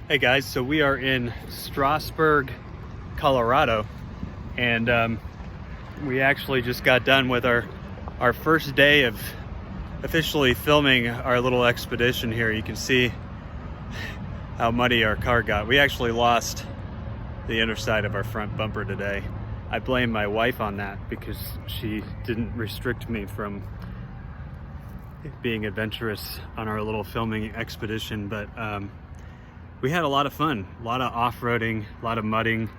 Hey guys, so we are in Strasburg, Colorado, and we actually just got done with our first day of officially filming our little expedition here. You can see how muddy our car got. We actually lost the underside of our front bumper today. I blame my wife on that because she didn't restrict me from being adventurous on our little filming expedition, but we had a lot of fun, a lot of off-roading, a lot of mudding,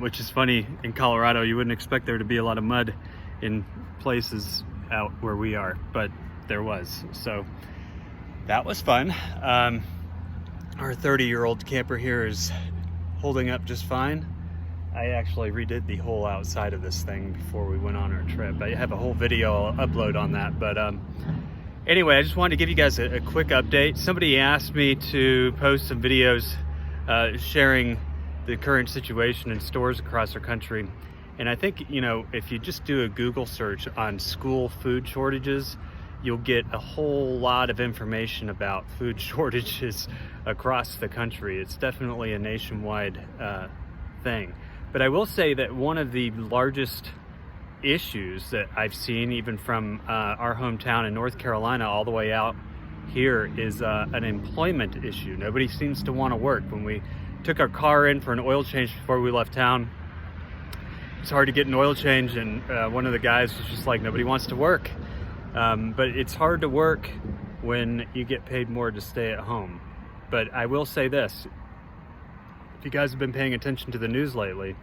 which is funny. In Colorado, you wouldn't expect there to be a lot of mud in places out where we are, but there was. So that was fun. Our 30-year-old camper here is holding up just fine. I actually redid the whole outside of this thing before we went on our trip. I have a whole video I'll upload on that, but anyway, I just wanted to give you guys a quick update. Somebody asked me to post some videos sharing the current situation in stores across our country. And I think, you know, if you just do a Google search on school food shortages, you'll get a whole lot of information about food shortages across the country. It's definitely a nationwide thing. But I will say that one of the largest issues that I've seen, even from our hometown in North Carolina all the way out here, is an employment issue. Nobody seems to want to work. When we took our car in for an oil change before we left town, it's hard to get an oil change, and one of the guys was just like, nobody wants to work. But it's hard to work when you get paid more to stay at home. But I will say this, if you guys have been paying attention to the news lately,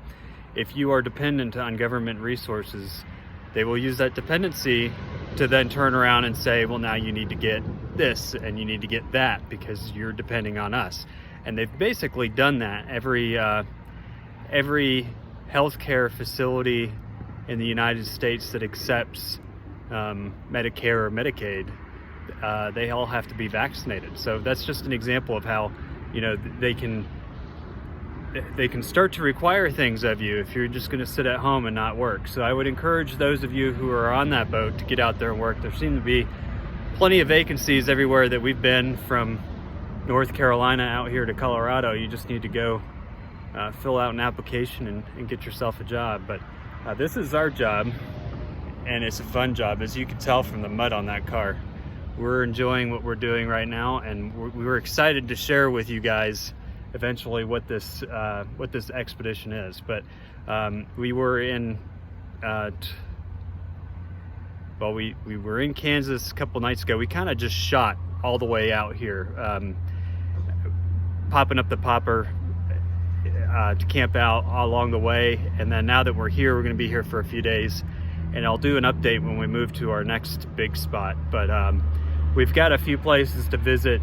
if you are dependent on government resources, they will use that dependency to then turn around and say, well, now you need to get this and you need to get that because you're depending on us. And they've basically done that. Every healthcare facility in the United States that accepts Medicare or Medicaid, they all have to be vaccinated. So that's just an example of how, you know, they can start to require things of you if you're just going to sit at home and not work. So I would encourage those of you who are on that boat to get out there and work. There seem to be plenty of vacancies everywhere that we've been, from North Carolina out here to Colorado. You just need to go fill out an application and get yourself a job. But this is our job, and it's a fun job, as you can tell from the mud on that car. We're enjoying what we're doing right now, and we're excited to share with you guys eventually what this expedition is. But we were in we were in Kansas a couple nights ago. We kind of just shot all the way out here, popping up the popper to camp out along the way. And then now that we're here, we're going to be here for a few days, and I'll do an update when we move to our next big spot. But we've got a few places to visit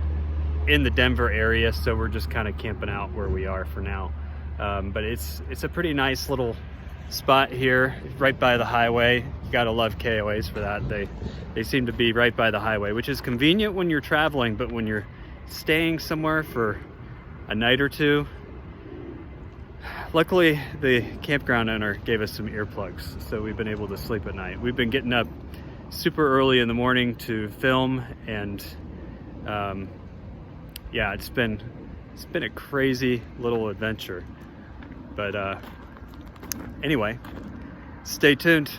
in the Denver area, so we're just kind of camping out where we are for now. But it's a pretty nice little spot here, right by the highway. You gotta love KOAs for that. They seem to be right by the highway, which is convenient when you're traveling, but when you're staying somewhere for a night or two, luckily the campground owner gave us some earplugs, so we've been able to sleep at night. We've been getting up super early in the morning to film, and yeah, it's been a crazy little adventure. But anyway, stay tuned.